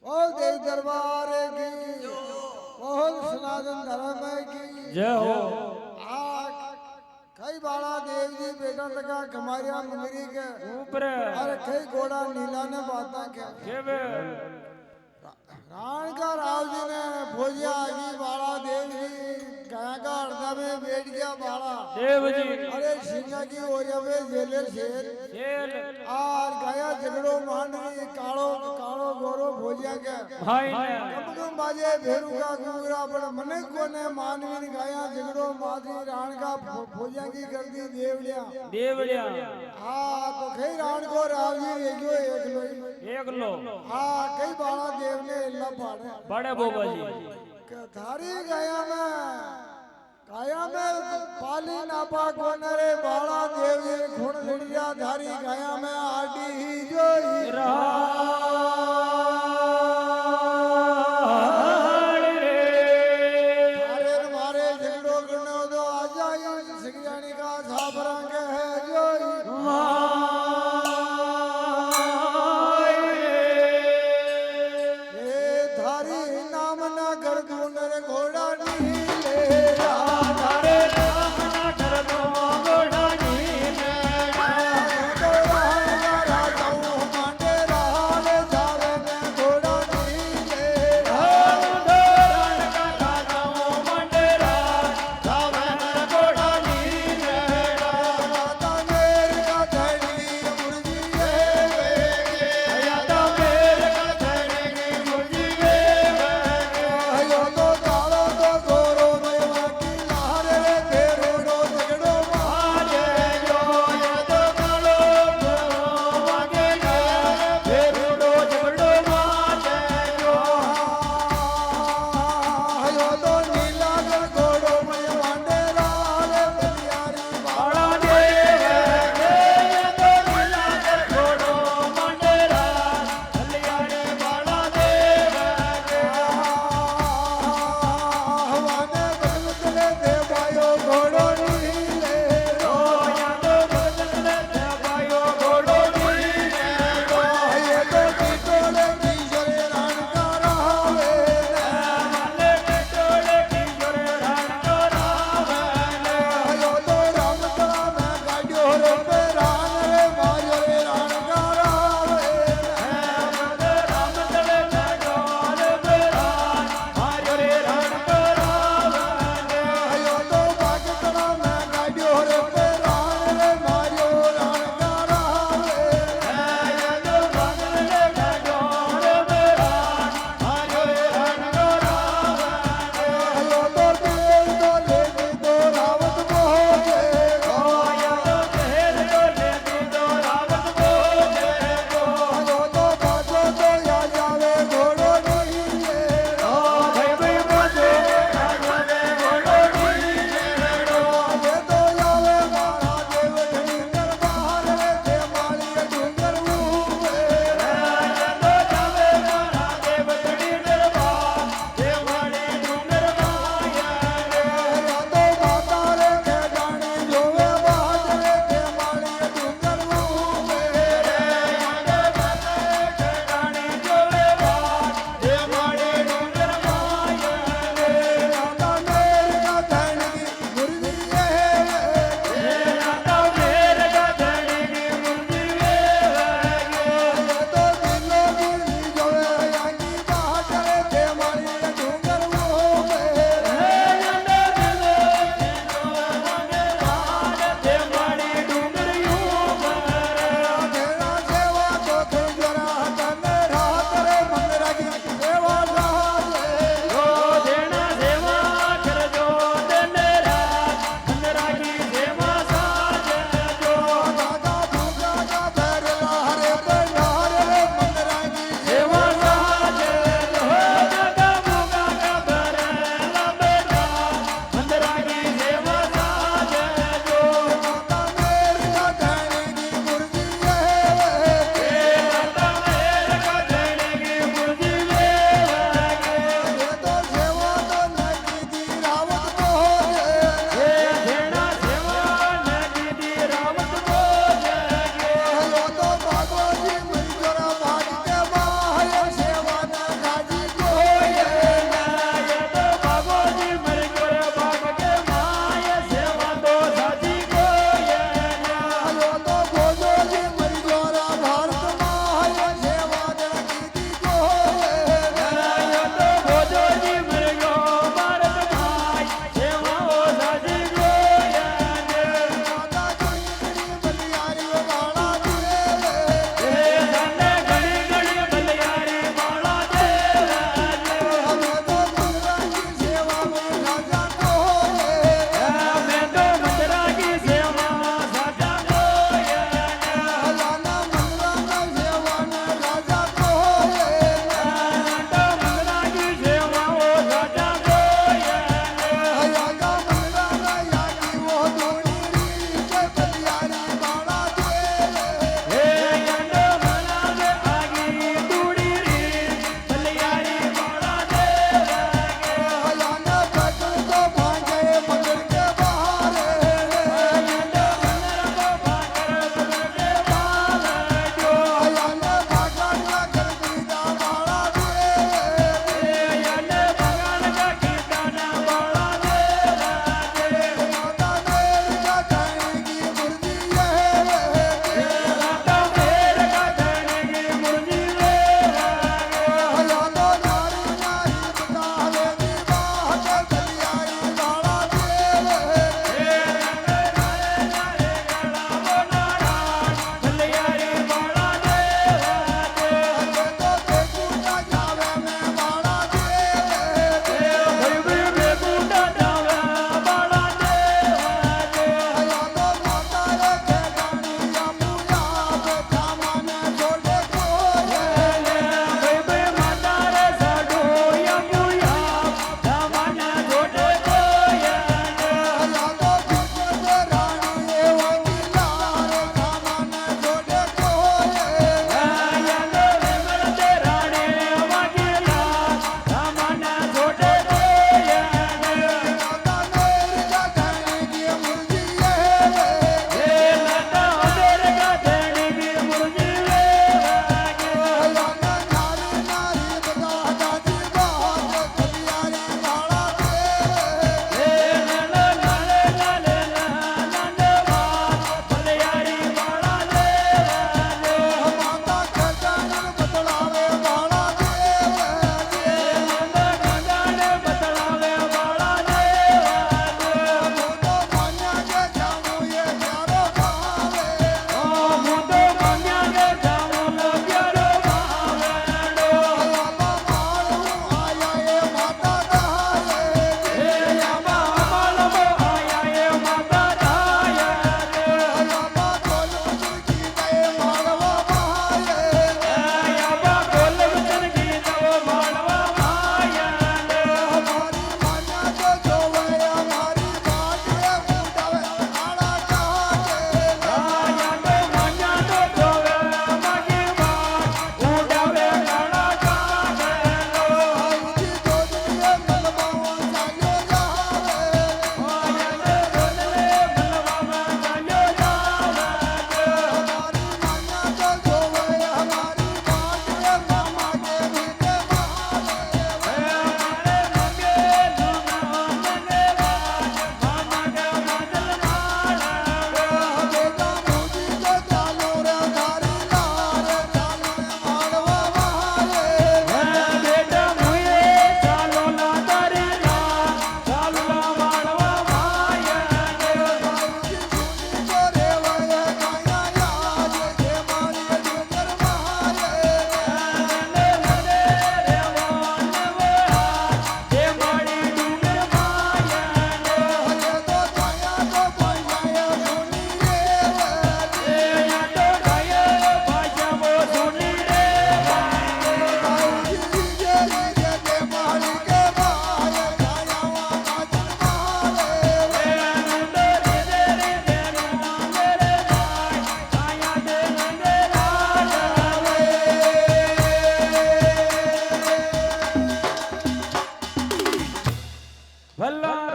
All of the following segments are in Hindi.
बोल देव दरबार की बोल सनातन धर्म की जय हो। कई बाला देव जी बेटा लगा कमारिया मंगरी के ऊपर अरे कई घोड़ा नीला ने बाता के केवे राण का राव जी ने भोजिया आगी बाला देव जी गाय का हृदय में बैठ गया बाला देव जी अरे सिंह की ओरिया में जेले शेर शेर और गाया झगड़ो मांडवी कालो कालो गोरो भोजिया के भाई कम बाजे भेरू का गुगरा पर मने को ने मानवी ने गाया झगड़ो माधवी राण का भोजिया की कर दी देवलिया देवलिया हाँ तो कई राण को राव जी एक लो हाँ कई बाला देव ने इल्ला पाड़े बड़े बोबा जी थारी गाया में पाली नापा कोनरे बाला देव जी खून लड़िया धारी गाया में आडी ही जोई अरे मारे झगड़ो करने दो आ जाई सिंगानी का साफ रंग है जोई ए धारी नाम ना कर दूनरे घोड़ा नीले धारे नाम ना कर दो घोड़ा नीले राजा मांडे राज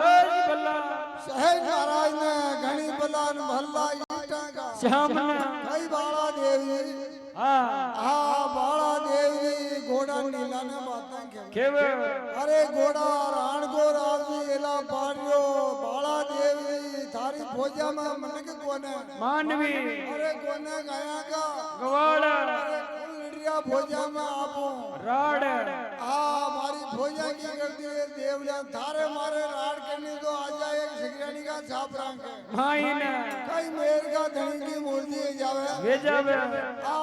રજ ભલા સહેજ મહારાજ ને ઘણી ભલા ને ભલા ઈટાંગા શ્યામ કઈ બાળા દેવી હા આ બાળા દેવી ઘોડા નીલા ને બાતા કેવે અરે ઘોડા રાણકો રાજી એલા પાડ્યો બાળા દેવી થારી ફોજામાં મને કે કોને માનવી અરે કોને ગયા કા ગવાડ અરે કુલડિયા ફોજામાં આપો રાડ આ મારી ફોજા કી કરતી है देवलिया थारे मारे राड करनी तो आजा एक सिगरेटी का छाप रंग માઈને कई मेर का धनी की मूर्ति जावे વેજાવે आ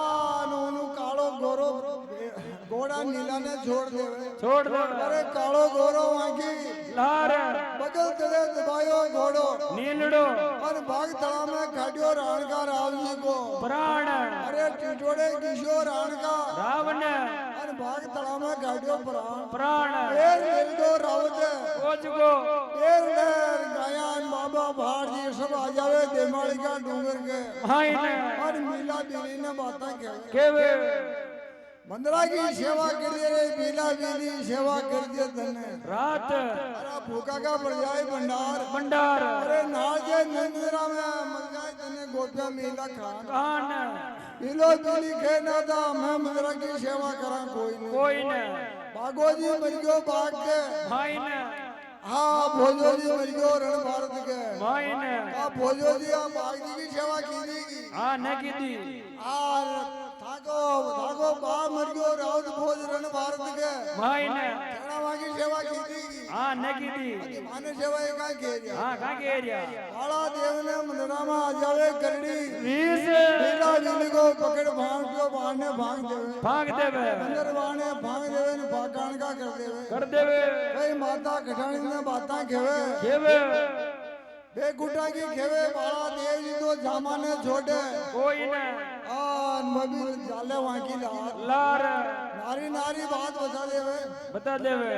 नोनु कालो गोरो घोड़ा नीला ने छोड़ देवे છોડ દે अरे कालो गोरो वांगी લાર बगल तले दबायो घोड़ो નીલડો और बाग तला में खाडियो राण का रावजी को પ્રાણ अरे टिटोड़े किशोर राण का રાવણ और बाग तला में खाडियो प्राण પ્રાણ एर मिल दो रावत ઓજગો एर नेर गायन बाबा भाड़ जी सब आ जावे देमाली का डूंगर के માઈને और मीला बीली ने बातें कहे કેવે मंदरा की सेवा कर दिए रे मीला बीली सेवा कर दिए धने રાત अरे भूखा का पड़ जाए भंडार ભંડાર अरे नाल जे नंदरा में मर जाए तने गोपिया मीला खान કાન मीलो बीली खे ना था मैं मंदरा की सेवा करा कोई नहीं કોઈને बागोजी मर गयो बाग के માઈને हाँ भोजोजी मर गयो रण भारत के માઈને आ भोजोजी आ बाग जी की सेवा की थी હા ન કીધી आर थाको थाको बा मर गयो राउत भोज रण भारत के માઈને सेना की सेवा की थी હા ન કીધી माने सेवा एक का के હા કાકે એરિયા काला देव ने मंदरा में आ जावे करड़ी 20 मीला बीली को पकड़ भांग के बाने भांग देवे ભાગ દેવે अंदर बाने भांग देवे ने भागान का कर देवे કર દેવે कई माता घटानी ने बाता खेवे કેવે बे गुटा की खेवे बाला देव जी तो जामाने छोड़े કોઈને आ नबी जाले वहां की लात લાર नारी नारी बात बता देवे બતા દેવે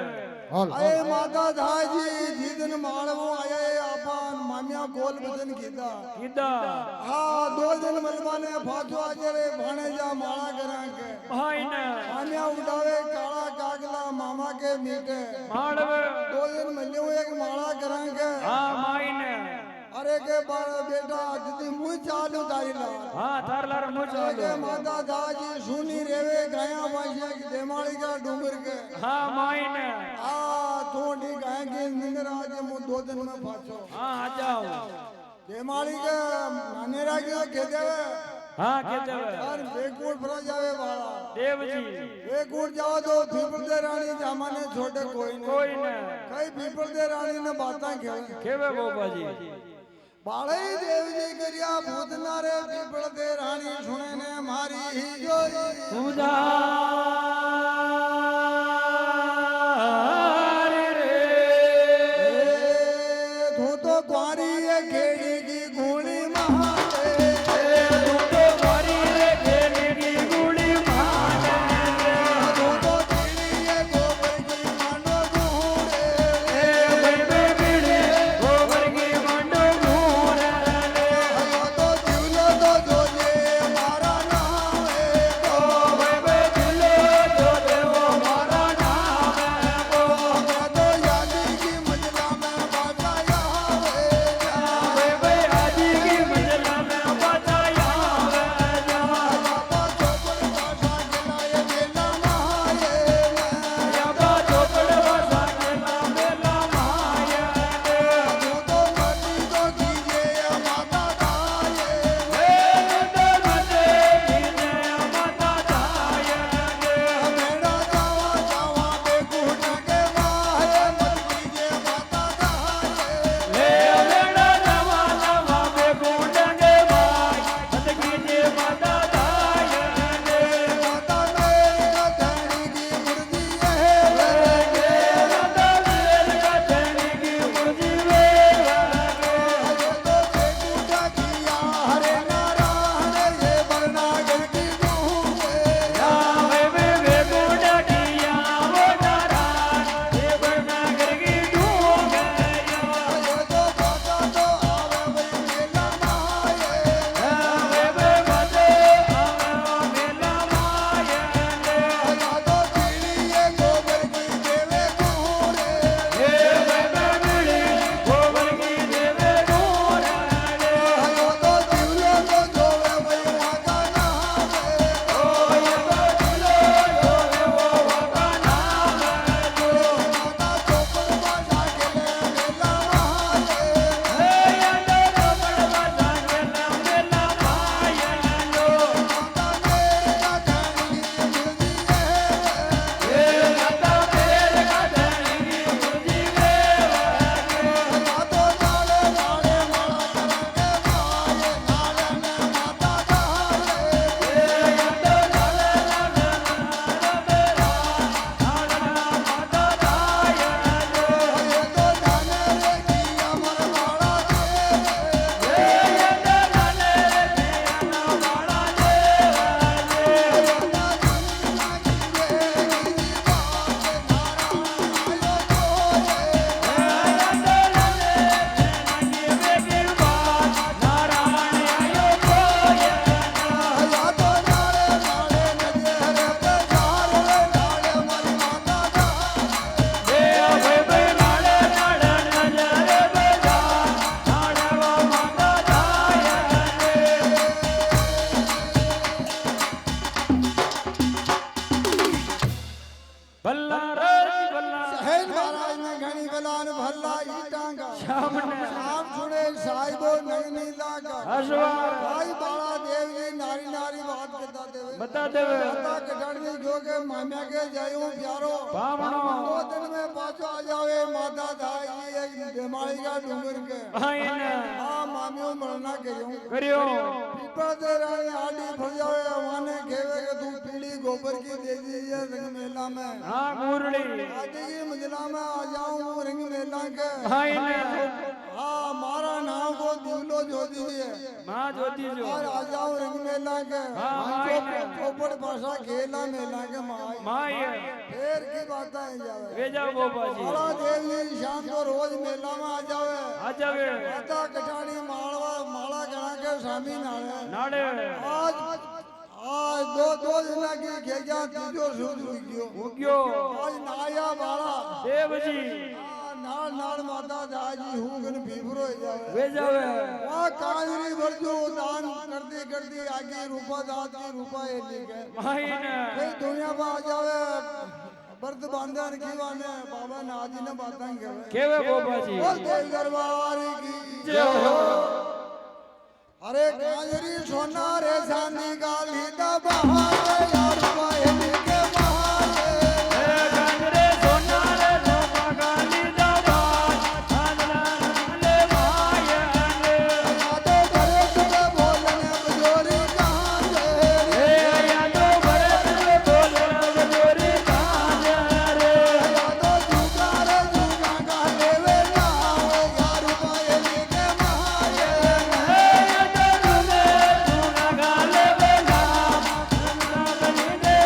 अये माता धाजी जीदन मालवो आये आपन मामिया गोल बदन कीदा કીધા हाँ 2 दिन मलबा ने फाचो आजरे भाणे जा माला करा के માઈને मामिया उठावे काला कागला मामा के मीटे માળવે 2 दिन मल्यो एक माला करा के હા માઈને अरे के बेटा दीदी मुझ चालू तारी ला હા તાર લાર મો के ચાલો माता दाजी सुनी रेवे गाया वाशे देमाली का डूंगर के હા માઈને आ थोड़ी गाय के निंदर आज मु 2 दिन में फाचो હા આ જાઓ देमाली के नानेरा के देवे હા કે દેવે और बेकूट भरा जावे वाला દેવજી बेकूट जाओ तो पीपल दे रानी जामाने छोटे कोई नहीं કોઈને कई पीपल दे रानी ने बातें खेवे કેવે ગોપાજી बाळे देव जी करिया भूतना रे पीपल दे रानी सुने ने मारी ही जोई ઉદારી રે तू तो कुंवारी है खेड़ी की घोड़ी महाते તું તો મારી રે ખેડની ગુડી માને तू तो तेरी है गोबर की मांडो ढूंढे એ બૈબે બીડે ગોબરગી મંડો ઘૂરે अयो तो जीवलो तो जोजे मारा नाम है तो બૈબે દિલે જો દેવો મારા નામે ગો मैं तो यादी की मंजिला में बाजा आवे ઈટાંગા શામને આમ છોડે સાહેબો નગની લાગા હસવાર ભાઈ બાળા દેવજી નારી નારી વાત કરતા દેવે બતા દેવે માતા કટાડવી જો કે મામ્યા के जायो प्यारो बामणो दो दिन में पाछो आ जावे माता दाई एक बेमारी का डूंगर के ભાઈને हां मामियो मरना करियो કર્યો पीपा दे रानी आडी फर जावे माने केवे के तू पीली गोबर की दे दीजिए रंग मेला में હા મુરળી आज की मंजिला में आ जाऊं रंग मेला के ભાઈને हां मारा नाम को दिवलो जो दीजिए માં જોતી જો और आ जाऊं रंग मेला के हाँ, चौपड़ भाषा खेला मेला के माई માય फेर की बात है जावे વેજા બોબાજી माला देवी शाम को रोज मेला में आ जावे આ જાવે माता कटानी मालवा माला गणा के स्वामी नाले નાડે आज आज दो जना की घेजा तीजो सूद गयो ઉગ્યો आज नाया बाला દેવજી नाल नाल माता दाजी हुगन भीभरो जावे વેજાવે वा कांजरी भरजो दान करती आगे रूपा दात की रूपा ए लिखे ભાઈને कई दुनिया में आ जावे बर्द बांधन की वाने बाबा नाजी ने बातें कहवे કેવે બોબાજી बोल देव दरबार की જય હો अरे कांजरी सोना रे चांदी का लीदा बहार यार पायल के बहार હે ગાંગરે સોના રે સોપા ગાલી દબાજ આંધળા નાલે માય આંગે यादो भरे तुझे बोलने बजोरी कहाँ से હે યાદો ભરે તુજે બોલે બજોરી કાંજે રે यादो झूठा का देवे नाव यार पायल के बहार હે યાદો તુને તુના ગાલે બેલા આંધળા બની દે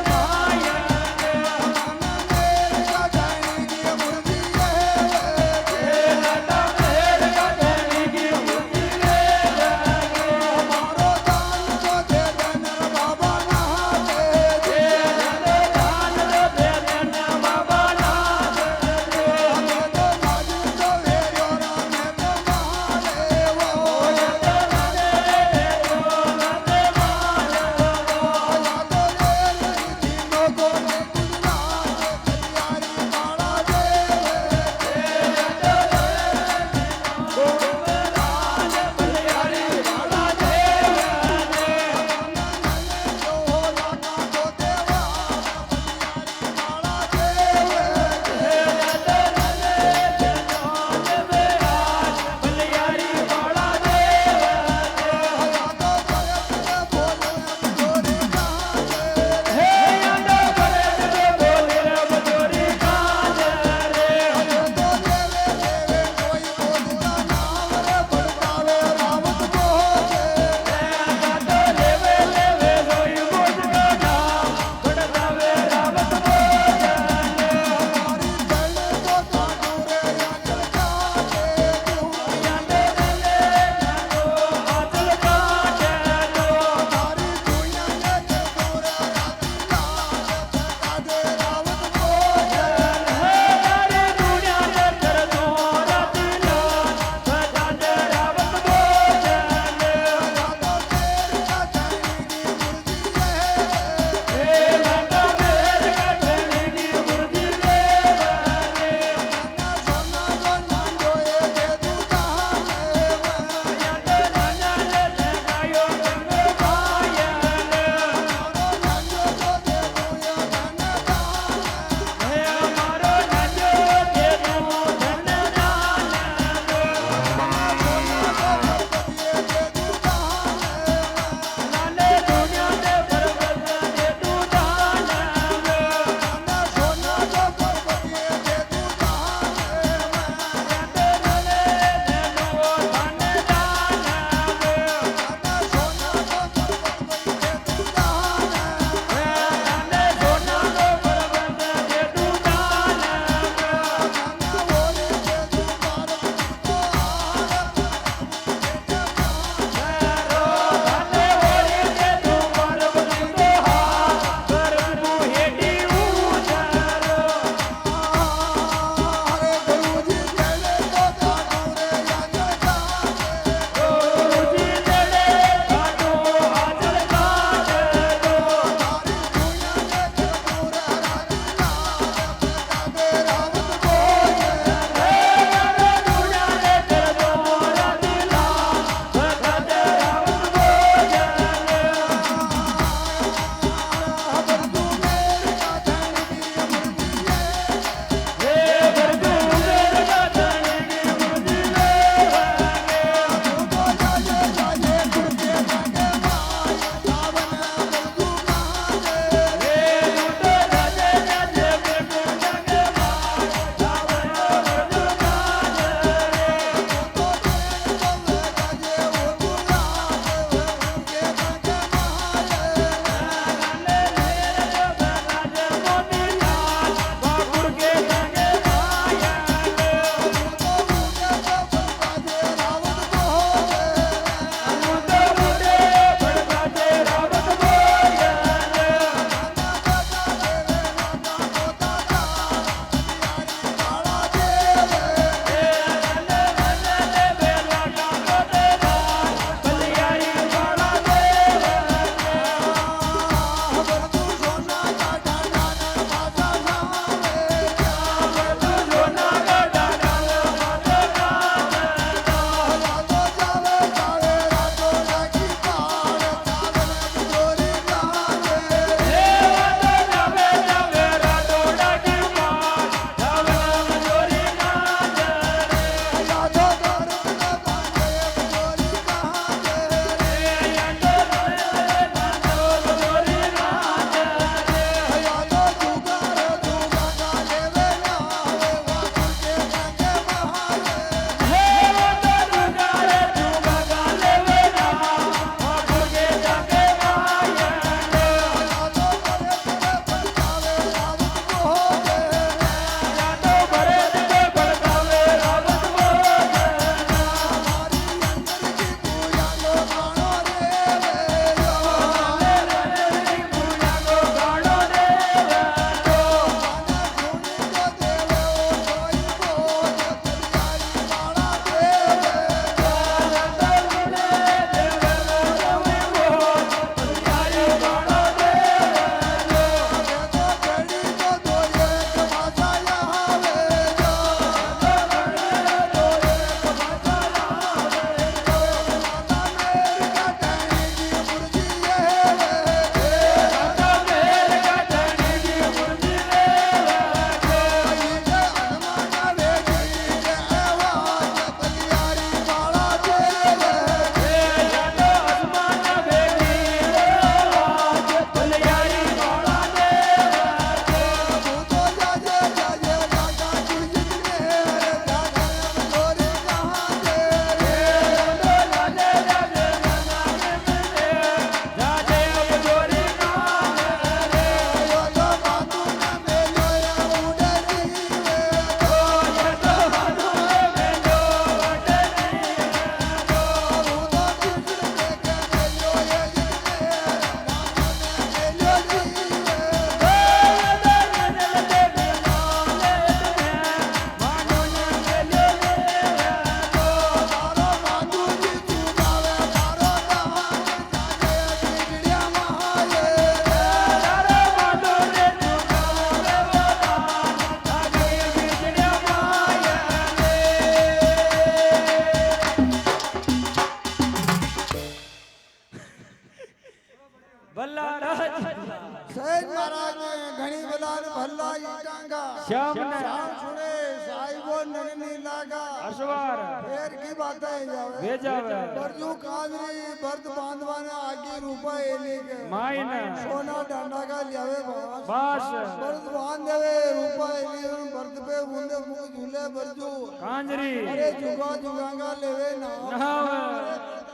श्याम ने श्याम सुने साहिबो नगनी लागा अश्वार फेर की बातें जावे भेजावे बरजू काजरी बर्द बांधवाने आगे रूपा एली के माइन सोना डांडा का लियावे बास बास बर्द बांध देवे रूपा एली बर्द पे बूंदे मुख झूले बरजू कांजरी अरे जुगा जुगांगा लेवे ना नहावे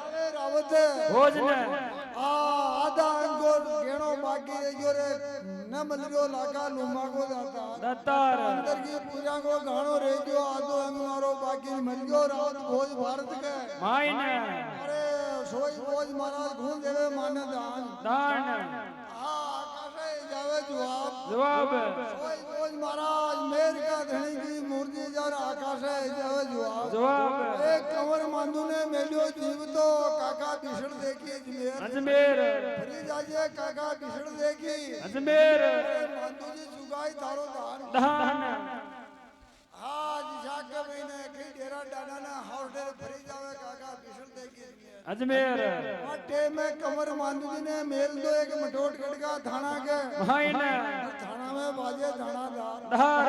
अरे रावत भोजन आधा अंगोर गेणो बाकी रह गयो रे न मलरियो लाका लुमा को जाता दत्तार अंदर की पूजा को गाणो रह गयो आधो अंग मारो बाकी मर गयो रावत भोज भारत के माइन अरे सोई भोज महाराज घूम देवे माने दान दान आकाशे जावे जवाब जवाब सोई भोज महाराज मेर का धनी की मूर्ति जर आकाशे जावे जवाब जवाब एक कंवर मांदू ने मेलियो जीव तो काका बिछड़ देखी अजमेर अजमेर फरी जाजे काका बिछड़ देखी अजमेर मांदू जी चुगाई तारो दान दान आज जाके महीने कई डेरा डाना ना हौडे फरी जावे काका बिछड़ देखी अजमेर वाटे में कमर मांदू जी ने मेल दो एक मटोट गड़का थाना के माइन थाना में बाजे थानादार धार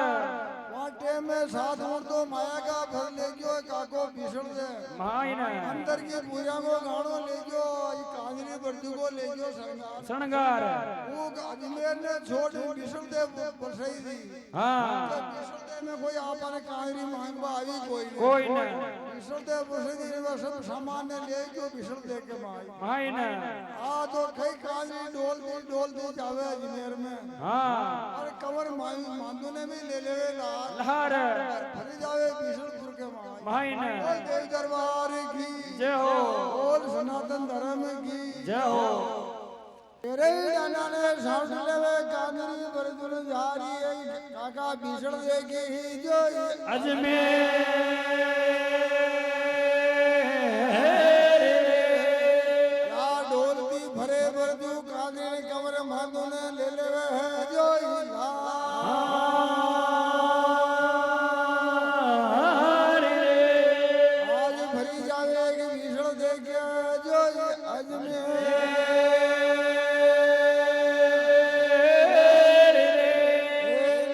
वाटे में साथ मुर्दो माया का भर ले गयो काको बिछड़ दे माइन अंदर की पूजा को गाणो ले गयो ई कांजरी बर्जू को ले गयो संगार शणगार वो अजमेर ने छोड़ बिछड़ दे बरसई दी हाँ बिछड़ दे में कोई आपने कांजरी मांगवा आई कोई न बिछड़ दे बरसई दी में सब सामान ने ले गयो बिछड़ दे के माई माइन आ तो कई कांजरी डोल दी जावे अजमेर में हाँ और कवर माई मांदू ने भी ले लेवे लाल लहर फरी जावे बिछड़पुर के माई माइन बोल देव दरबार की जय हो बोल सनातन धर्म की जय हो तेरे डाना ने सांस लेवे कांगरी बरदुल जारी है काका बिछड़ देगी जो अजमेर या ढोलती भरे बरदू कांगरी कमर मांदू ने ले लेवे है जो आज भरी जावे कि बिछड़ देगी जो अजमेर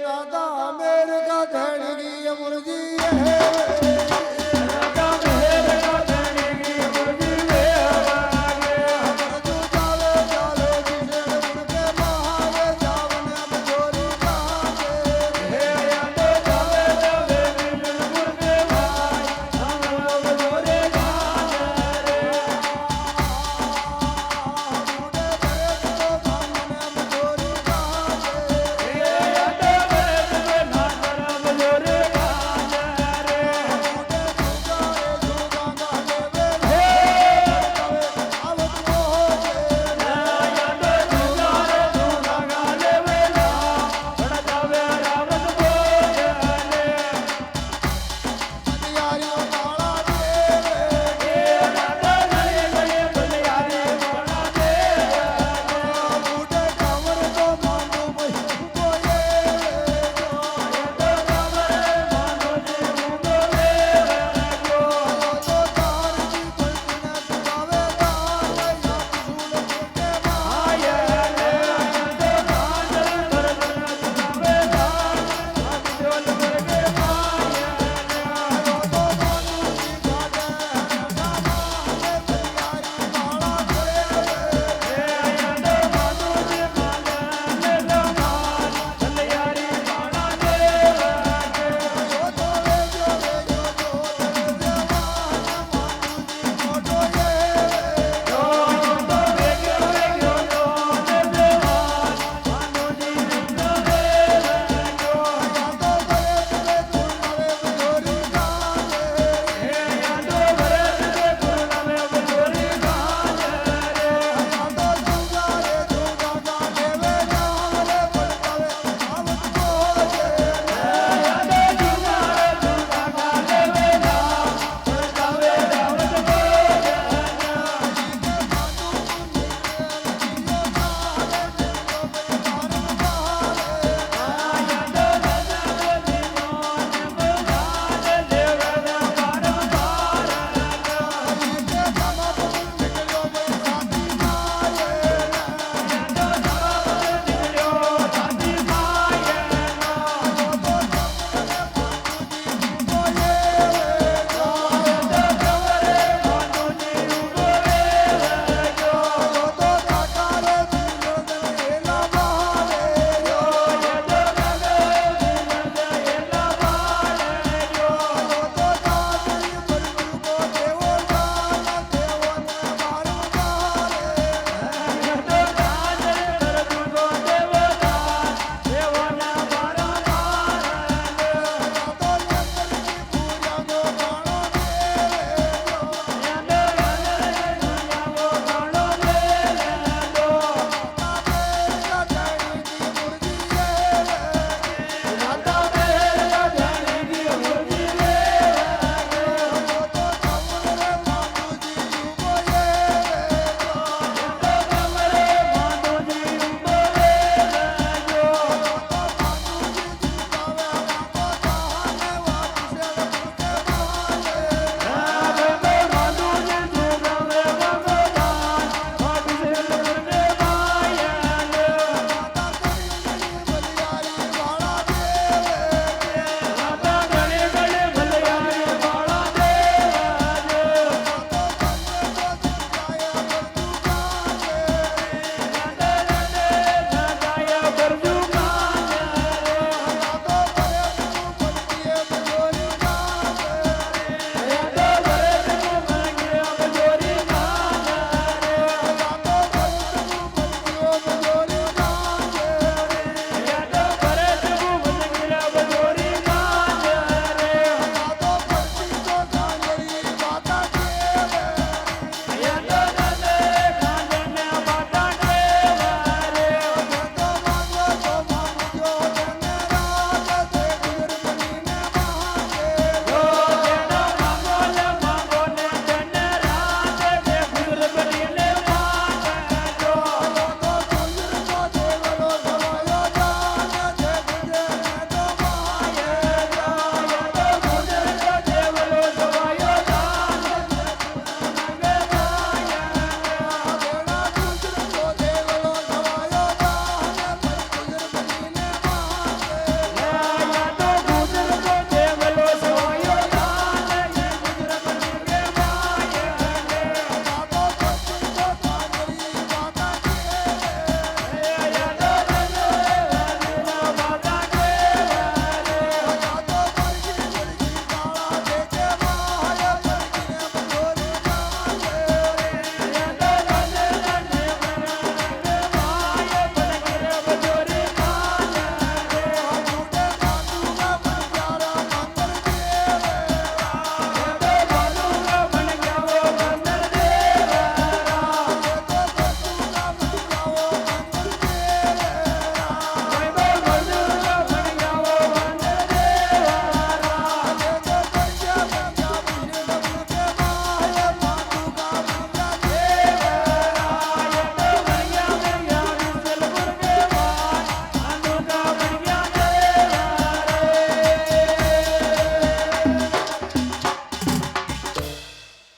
दादा मेरे का धड़गी मुर्गी है बरदू जावे जावे बिछड़ मुर्गे बहावे जावने बजोरी बहावे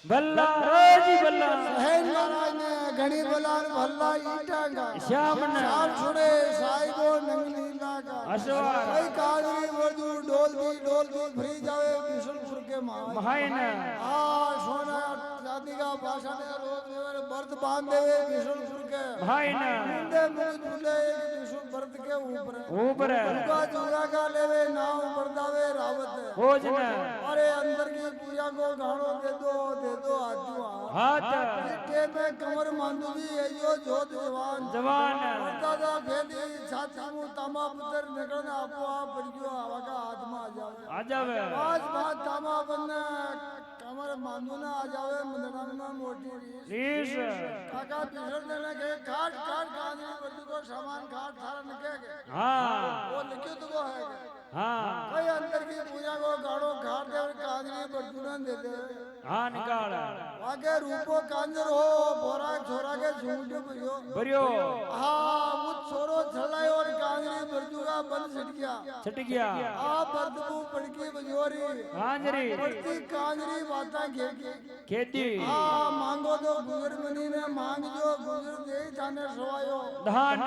ભલ્લા રોજી ભલ્લા સહેજ મહારાજ ને ઘણી બલાર ભલ્લા ઈટાંગા શ્યામના શામ છોડે સાઈબો નંગલી લાગા અસવાર કઈ કાજરી વરદુ ડોલતી ફરી જાવે બિશુલપુર કે મહાયના આ સોના शादी का भाषा ने रोज मेरे बर्द बांध देवे बिशुलपुर के મહાયના मुंडे मुंह झूले एक बिशुल बर्द के ऊपर ऊपर उनका चूड़ा का लेवे नाव बरदावे रावत ભોજના अरे अंदर की पूजा को गाड़ो दे दो आजुआ હાથ पीठे में कमर मांडवी है जो जोत जवान જવાન दादा भेदी छाती मु तामा पुत्र निकलने आपो आप बड़ियो आवा का हाथ में आ जावे આ જાવે आज बात तामा बनने कमर मांडू ना आ जावे मंदना में मोटी रीस રીસ काका बिसर देने के काट गांधी बर्दी को सामान काट थारा निके के હા वो लिखियो तो वो है હા कई अंदर की पूजा को गाड़ो घाट दे और कांजरी बर्दुना दे दे હા નિકાળ वाके रूपो कांजर हो बोरा छोरा के झूठ भरियो ભર્યો हाँ वो छोरो छलायो और कांजरी बर्दू का बन छिट गया છટી ગયા आ बर्दू पड़की बजोरी હાંજરી पड़ती कांजरी बाता घेगी ખેતી हाँ मांगो तो गुजर मनी ने मांग जो गुजर दे जाने सवायो ધાન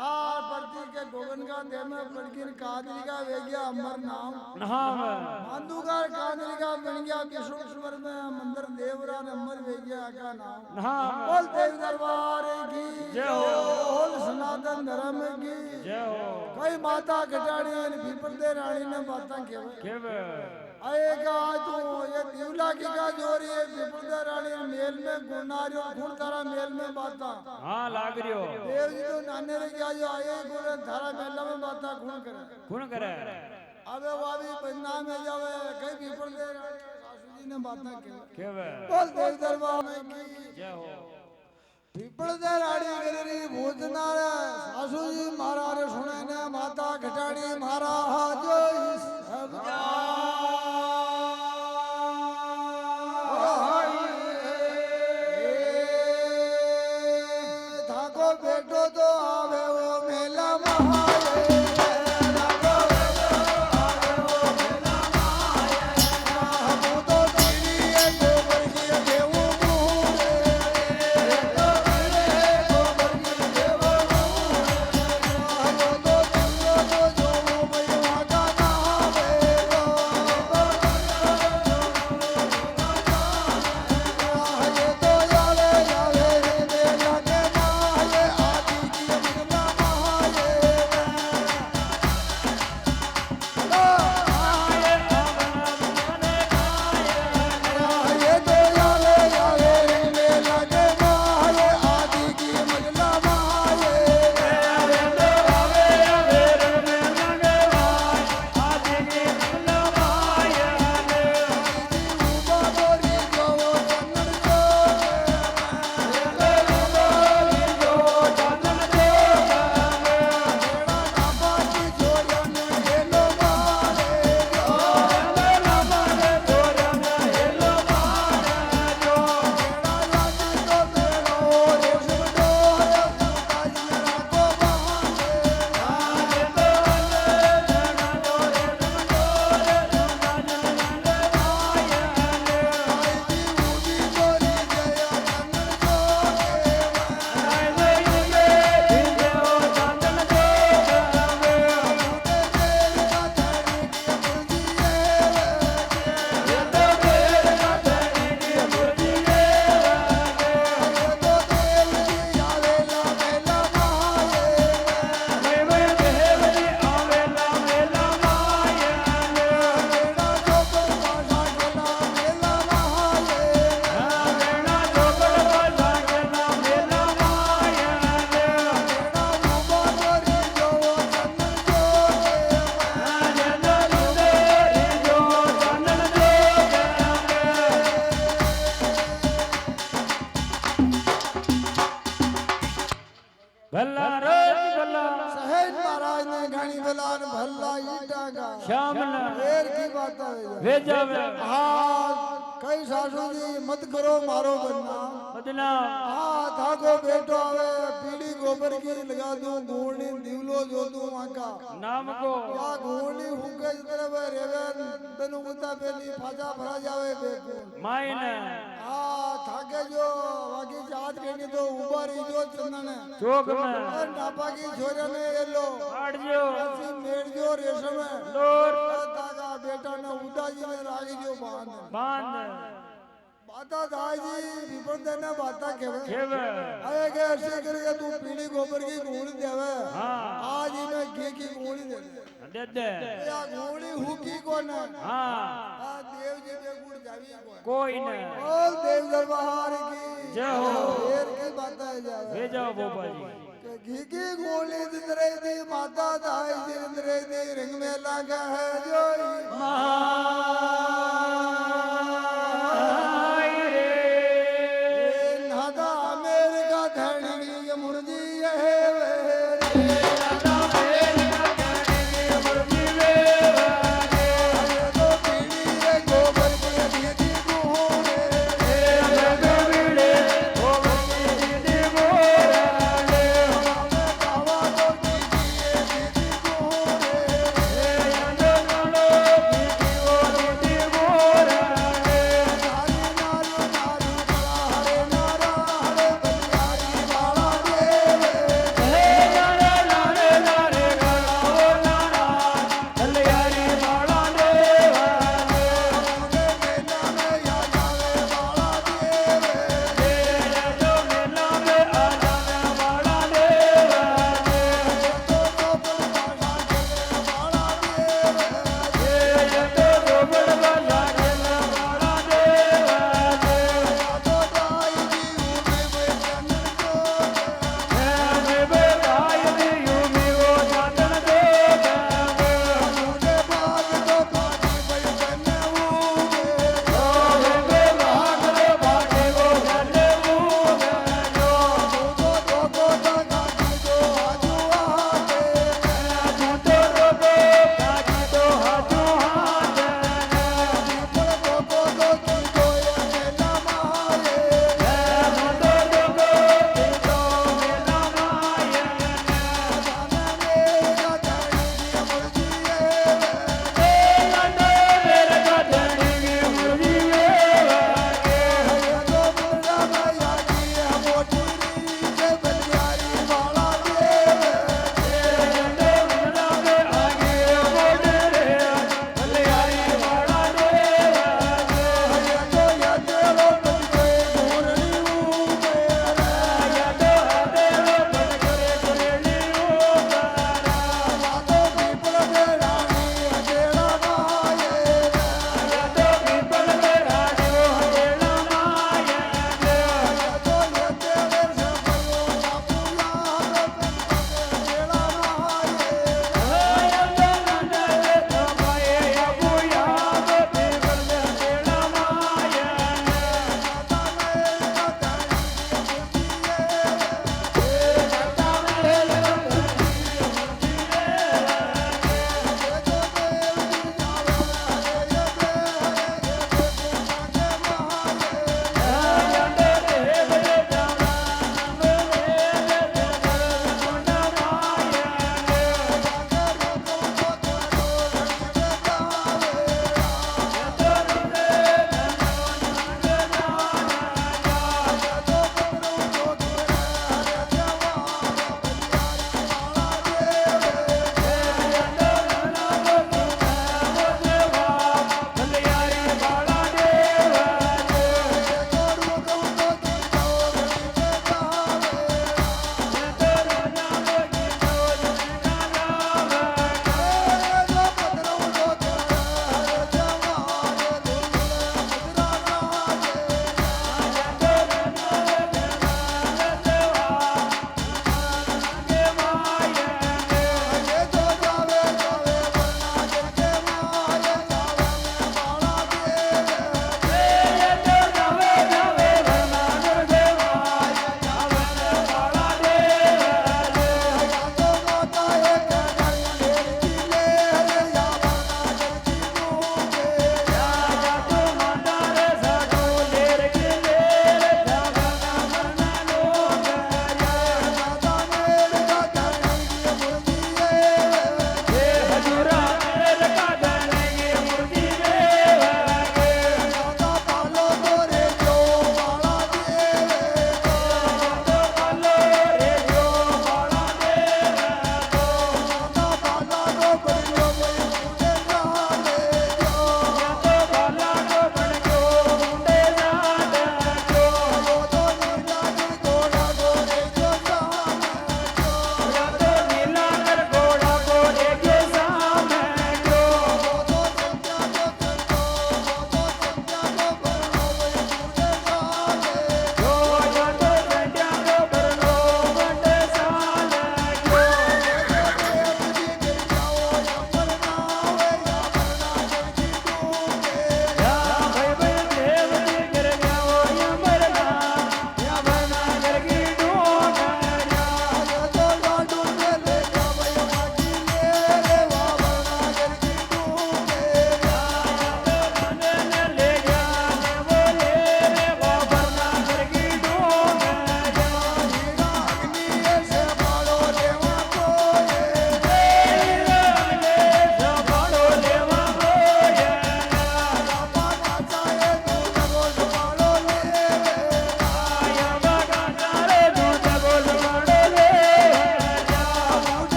आ पड़ती के गोगन का दे में पड़की कांजरी का वे गया अमर नाम નહામ मांदूकार कांजरी का बन गया विश्वेश्वर में मंदिर देवरा ने अमर वे गया का नाम નહામ बोल देव दरबार की जय हो। बोल सनातन धर्म की જય હો कई माता घटाड़ी ने पीपल दे रानी ने बातें केवे કેવે आएगा तू ये दिवला की का जोरी है पीपल दे रानी मेल में गुनारियो गुण तारा मेल में बाता હા લાગર્યો देव जी तो नाने रे गया जो आए गुण थारा मेला में बाता गुण करे કોણ કરે अबे वो भी बन्ना में जावे कई पीपल दे रानी सासू जी ने बातें केवे કેવે बोल देव दरबार की જય હો पीपल दे रानी गरी भूतना रे सासू जी मारा रे सुने ने माता घटाड़ी मारा जो सब धाको बेटो तो आवे वो मेला महाए धाको बेटो आवे वो मेला महाए हम तो तेरी गोबर की देवो मुरे तो तेरे गोबर की देवो मुरे हम तो तेरो तो जो भैया का नावे गो ये तो यावे यावे रे मेला के माये आदि की मंगला महाए ये तो यावे यावे रे मेला के माये आदि की मंगला महाए उबारी जो चंदन बाबाजी जोड़न हेलो मारे लाजी तो मेरो रेशम डोर ताजी रातो आई उदी जोरी जया चंदन ભલ્લા રોજ ભલ્લા सहेज महाराज ने घणी बलान भल्ला ईटा का શ્યામના वेर की बात है વેજાવે हाँ कई सासू जी मत करो मारो बनना બદનામ हाँ थाको बेटो आवे पीड़ी गोबर की लगा दूं घूरनी दिवलो जो दूं आका નામ કો या घूरनी हुके तरफ रेवे तनु गुता पेली फाजा भरा जावे बेको માયના आगे जो बाकी जात कहनी तो ऊपर ही जो चंदन ચોક और માં नापा की छोरे ने ये लो કાઢજો ऐसी मेड़ जो रेशम है લોર दादा बेटा ने उदा जी ने रागी जो बांध બાંધ बाता दाजी विपद ने बाता केवे કેવે अरे के ऐसे करके तू पीली गोबर की गोली देवे હા आज ही मैं घी की गोली दे દે દે या गोली हुकी कौन है હા देव जी पे गुड़ जावी कौन કોઈ ને बोल देव दरबार की जय हो। शेर की बात है जावे વે જાઓ બોપાજી कि घी की गोली जिंदरे दी माता दाई जिंदरे दी रिंग में लगा है जो મહાય રે नादा अमेरिका धनी ये मुर्जी है वे तो पीड़ी है गोबर की दीदी गोरे बाबा तो दीदी है दीदी गोरे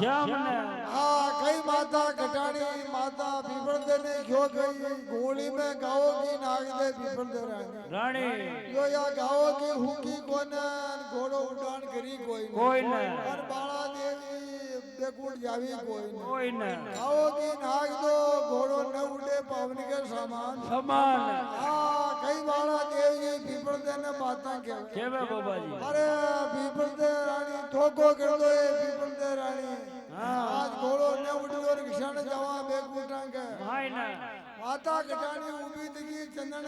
શ્યામ ને हाँ कई माता घटानी माता पीपल दे ने क्यों गई गोली में गाओ की नाग दे पीपल दे रानी રાણી यो या गाओ की हुकी कोने घोड़ो उड़ान करी कोई કોઈ ને और बाला देवी बेकुट जावी कोई नहीं કોઈ ને गाओ की नाग दो घोड़ो न उड़े पावनी के सामान સમાન हाँ कई बाला देवी पीपल दे ने माता के કેવે બાબાજી अरे पीपल दे रानी ठोको कर दो ये पीपल दे रानी आज घोड़ो न उड़ी और किसान जवा बेकुटां के ભાઈ ને माता घटानी उभी तकी चंदन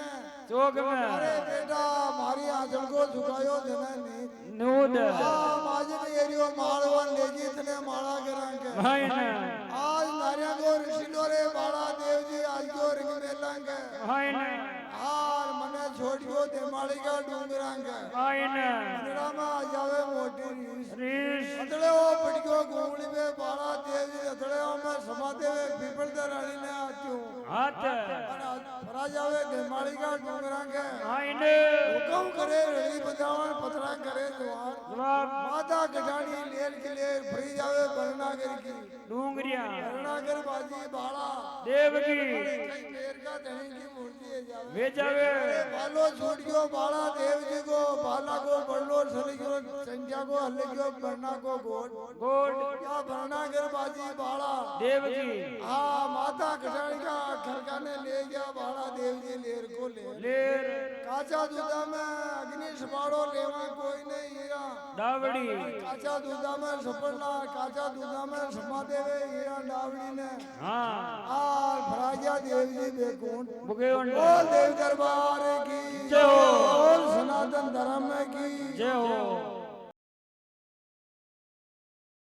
ચોક મે अरे बेटा मारी आंचल को झुकायो जननी નૂડ माजी ने एरियो मालवन लेगी तने माला करां के ભાઈ ને आज नारिया को ऋषिलो रे बाला देव जी आज को रिंग मेलां के ભાઈ ને हार मने छोड़ियो देमाली का डूंगरां के ભાઈ ને मनरा में आ जावे मोटी रीस રીસ अतड़े वो पड़ियो घूमड़ी में बाला देव जी अतड़े वो में समाते हुए पीपल दे रानी ने आत्यो હાથ फरा जावे देमाली का डूंगरां के ભાઈ ને हुकम करे रली बजावन पतरा करे द्वार જવાબ माता गजानी लेर के लेर भरी जावे बरनागर की ડુંગરિયા बरनागर बाजी बाला દેવકી कई मेर का धनी की मूर्ति है जावे વેજાવે बालो छोड़ियो बाला देव जी को बाला को बड़लो सली को संख्या को हल्ले को बरना को गोट ગોડ या बरनागर बाजी बाला દેવકી हाँ माता गजानी का खरका ने ले गया बाला देव जी लेर को ले લેર काचा दूधा में अग्नि सपाड़ो लेवा कोई नहीं हीरा દાવડી काचा दूधा में सपना काचा दूधा में समा देवे हीरा डावड़ी ने હા आर भराजा देव जी बेकुंठ બુગેવણ बोल देव दरबार की जय हो। बोल सनातन धर्म की જય હો